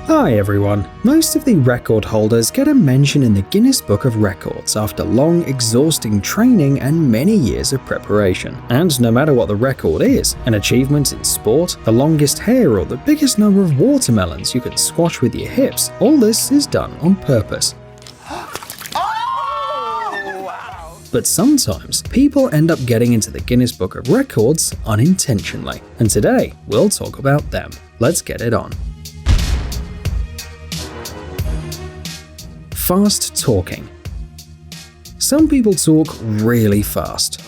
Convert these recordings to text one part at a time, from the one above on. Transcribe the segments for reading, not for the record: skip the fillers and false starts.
Hi everyone! Most of the record holders get a mention in the Guinness Book of Records after long, exhausting training and many years of preparation. And no matter what the record is, an achievement in sport, the longest hair, or the biggest number of watermelons you can squash with your hips, all this is done on purpose. But sometimes, people end up getting into the Guinness Book of Records unintentionally. And today, we'll talk about them. Let's get it on. Fast talking. Some people talk really fast.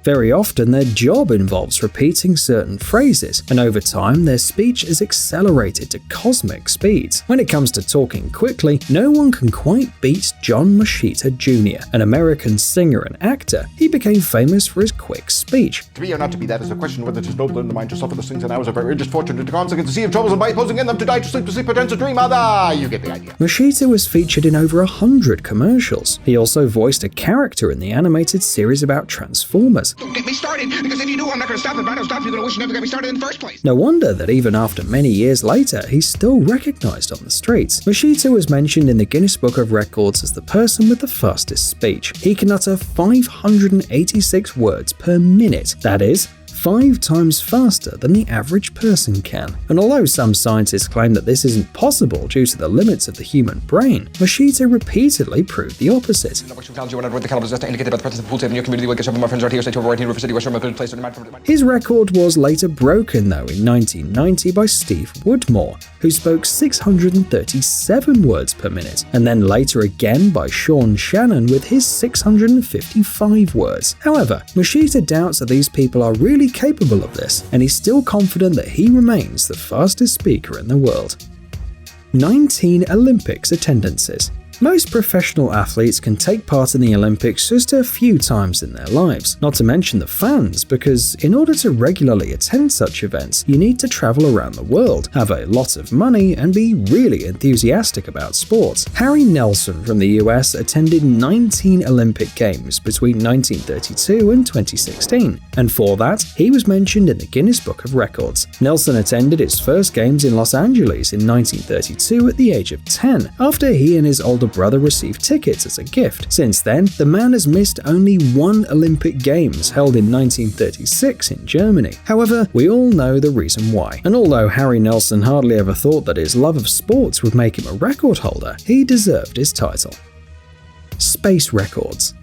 Very often, their job involves repeating certain phrases, and over time, their speech is accelerated to cosmic speeds. When it comes to talking quickly, no one can quite beat John Moschitta Jr., an American singer and actor. He became famous for his quick speech. To be or not to be, that is a question whether 'tis noble in the mind to suffer the things and hours of our just fortune to consequence to see of troubles and by posing in them to die to sleep pretends to dream. You get the idea. Moschitta was featured in over 100 commercials. He also voiced a character in the animated series about Transformers. Don't get me started, because if you do, I'm not going to stop. If I don't stop, you're going to wish you never got me started in the first place. No wonder that even after many years later, he's still recognized on the streets. Moschitta was mentioned in the Guinness Book of Records as the person with the fastest speech. He can utter 586 words per minute. That is 5 times faster than the average person can. And although some scientists claim that this isn't possible due to the limits of the human brain, Moschitta repeatedly proved the opposite. His record was later broken though in 1990 by Steve Woodmore, who spoke 637 words per minute, and then later again by Sean Shannon with his 655 words. However, Moschitta doubts that these people are really capable of this, and he's still confident that he remains the fastest speaker in the world. 19 Olympics attendances. Most professional athletes can take part in the Olympics just a few times in their lives, not to mention the fans, because in order to regularly attend such events, you need to travel around the world, have a lot of money, and be really enthusiastic about sports. Harry Nelson from the US attended 19 Olympic Games between 1932 and 2016, and for that, he was mentioned in the Guinness Book of Records. Nelson attended his first games in Los Angeles in 1932 at the age of 10, after he and his older brother received tickets as a gift. Since then, the man has missed only 1 Olympic Games, held in 1936 in Germany. However, we all know the reason why. And although Harry Nelson hardly ever thought that his love of sports would make him a record holder, he deserved his title. Space records.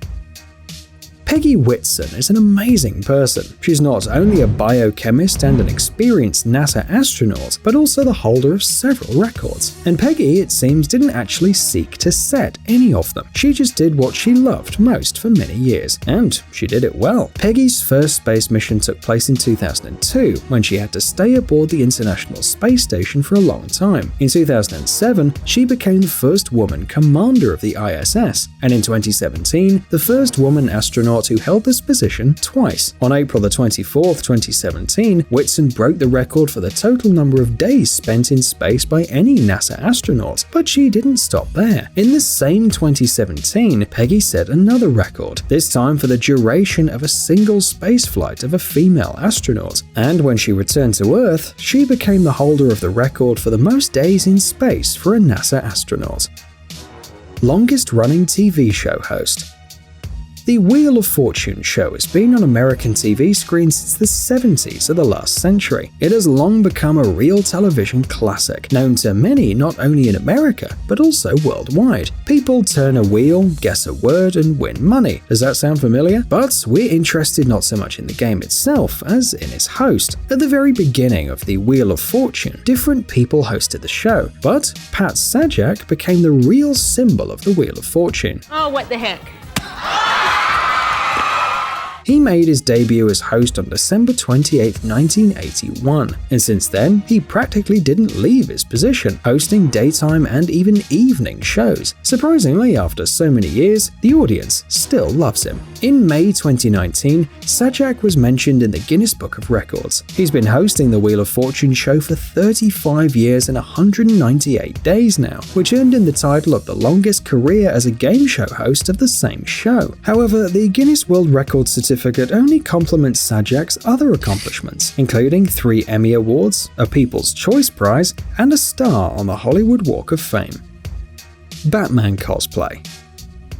Peggy Whitson is an amazing person. She's not only a biochemist and an experienced NASA astronaut, but also the holder of several records. And Peggy, it seems, didn't actually seek to set any of them. She just did what she loved most for many years, and she did it well. Peggy's first space mission took place in 2002, when she had to stay aboard the International Space Station for a long time. In 2007, she became the first woman commander of the ISS, and in 2017, the first woman astronaut who held this position twice. On April 24th, 2017, Whitson broke the record for the total number of days spent in space by any NASA astronaut, but she didn't stop there. In the same 2017, Peggy set another record, this time for the duration of a single spaceflight of a female astronaut. And when she returned to Earth, she became the holder of the record for the most days in space for a NASA astronaut. Longest running TV show host. The Wheel of Fortune show has been on American TV screens since the 70s of the last century. It has long become a real television classic, known to many not only in America, but also worldwide. People turn a wheel, guess a word, and win money. Does that sound familiar? But we're interested not so much in the game itself as in its host. At the very beginning of the Wheel of Fortune, different people hosted the show, but Pat Sajak became the real symbol of the Wheel of Fortune. Oh, what the heck? He made his debut as host on December 28, 1981, and since then, he practically didn't leave his position, hosting daytime and even evening shows. Surprisingly, after so many years, the audience still loves him. In May 2019, Sajak was mentioned in the Guinness Book of Records. He's been hosting the Wheel of Fortune show for 35 years and 198 days now, which earned him the title of the longest career as a game show host of the same show. However, the Guinness World Records certificate certificate only complements Sajak's other accomplishments, including 3 Emmy Awards, a People's Choice Prize, and a star on the Hollywood Walk of Fame. Batman cosplay.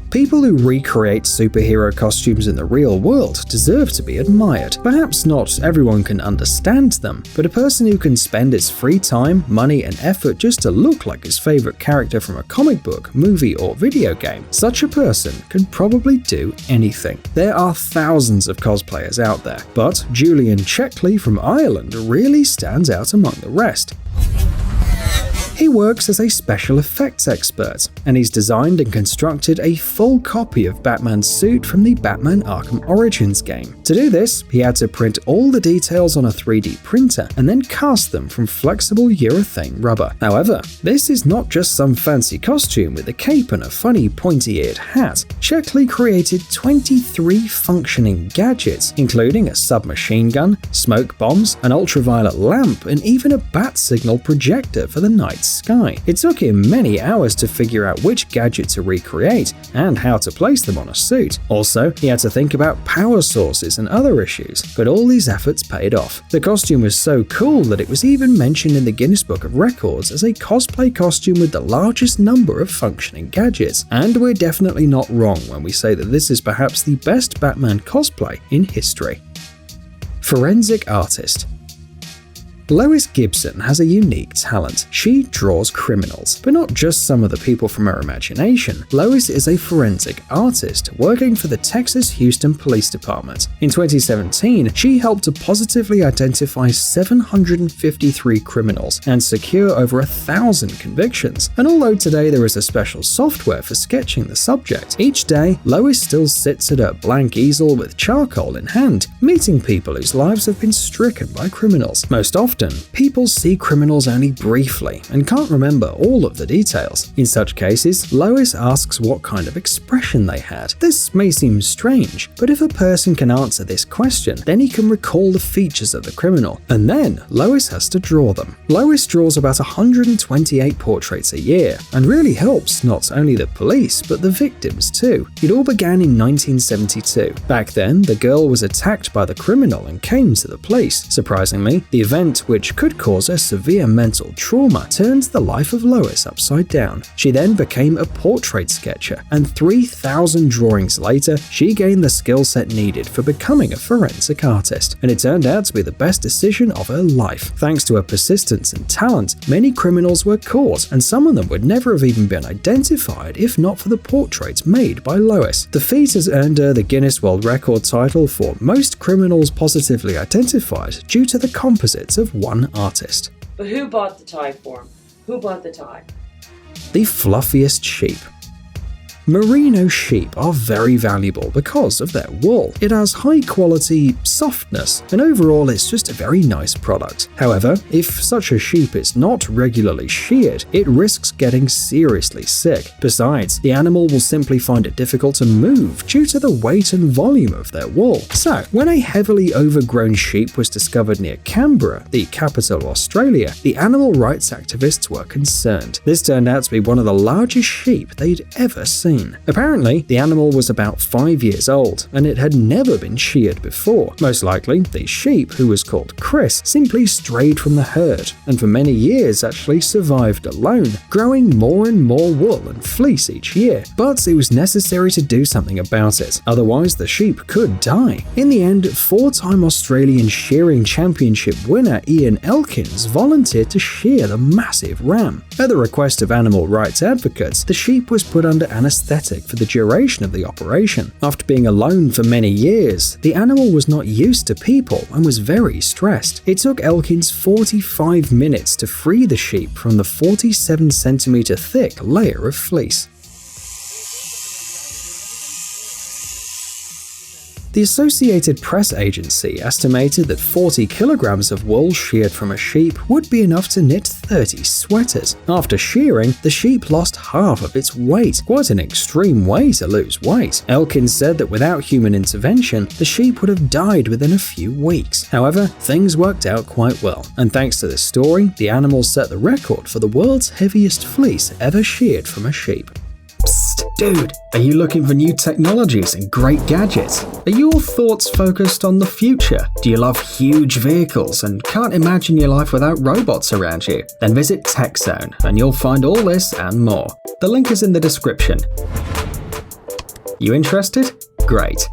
People who recreate superhero costumes in the real world deserve to be admired. Perhaps not everyone can understand them, but a person who can spend his free time, money, and effort just to look like his favorite character from a comic book, movie, or video game, such a person can probably do anything. There are thousands of cosplayers out there, but Julian Checkley from Ireland really stands out among the rest. He works as a special effects expert, and he's designed and constructed a full copy of Batman's suit from the Batman Arkham Origins game. To do this, he had to print all the details on a 3D printer and then cast them from flexible urethane rubber. However, this is not just some fancy costume with a cape and a funny pointy-eared hat. Checkley created 23 functioning gadgets, including a submachine gun, smoke bombs, an ultraviolet lamp, and even a bat signal projector for the night sky. It took him many hours to figure out which gadget to recreate and how to place them on a suit. Also, he had to think about power sources and other issues, but all these efforts paid off. The costume was so cool that it was even mentioned in the Guinness Book of Records as a cosplay costume with the largest number of functioning gadgets. And we're definitely not wrong when we say that this is perhaps the best Batman cosplay in history. Forensic artist. Lois Gibson has a unique talent. She draws criminals, but not just some of the people from her imagination. Lois is a forensic artist working for the Texas Houston Police Department. In 2017, she helped to positively identify 753 criminals and secure over 1,000 convictions. And although today there is a special software for sketching the subject, each day Lois still sits at her blank easel with charcoal in hand, meeting people whose lives have been stricken by criminals. Most often, people see criminals only briefly and can't remember all of the details. In such cases, Lois asks what kind of expression they had. This may seem strange, but if a person can answer this question, then he can recall the features of the criminal, and then Lois has to draw them. Lois draws about 128 portraits a year, and really helps not only the police, but the victims too. It all began in 1972. Back then, the girl was attacked by the criminal and came to the police. Surprisingly, the event, which could cause a severe mental trauma, turned the life of Lois upside down. She then became a portrait sketcher, and 3,000 drawings later, she gained the skill set needed for becoming a forensic artist, and it turned out to be the best decision of her life. Thanks to her persistence and talent, many criminals were caught, and some of them would never have even been identified if not for the portraits made by Lois. The feat has earned her the Guinness World Record title for most criminals positively identified due to the composites of one artist. But who bought the tie for him? Who bought the tie? The fluffiest sheep. Merino sheep are very valuable because of their wool. It has high quality softness, and overall it's just a very nice product. However, if such a sheep is not regularly sheared, it risks getting seriously sick. Besides, the animal will simply find it difficult to move due to the weight and volume of their wool. So, when a heavily overgrown sheep was discovered near Canberra, the capital of Australia, the animal rights activists were concerned. This turned out to be one of the largest sheep they'd ever seen. Apparently, the animal was about 5 years old, and it had never been sheared before. Most likely, the sheep, who was called Chris, simply strayed from the herd, and for many years actually survived alone, growing more and more wool and fleece each year. But it was necessary to do something about it, otherwise the sheep could die. In the end, 4-time Australian shearing championship winner Ian Elkins volunteered to shear the massive ram. At the request of animal rights advocates, the sheep was put under anesthetic for the duration of the operation. After being alone for many years, the animal was not used to people and was very stressed. It took Elkins 45 minutes to free the sheep from the 47-centimeter thick layer of fleece. The Associated Press agency estimated that 40 kilograms of wool sheared from a sheep would be enough to knit 30 sweaters. After shearing, the sheep lost half of its weight, quite an extreme way to lose weight. Elkins said that without human intervention, the sheep would have died within a few weeks. However, things worked out quite well, and thanks to this story, the animal set the record for the world's heaviest fleece ever sheared from a sheep. Psst! Dude, are you looking for new technologies and great gadgets? Are your thoughts focused on the future? Do you love huge vehicles and can't imagine your life without robots around you? Then visit TechZone and you'll find all this and more. The link is in the description. You interested? Great.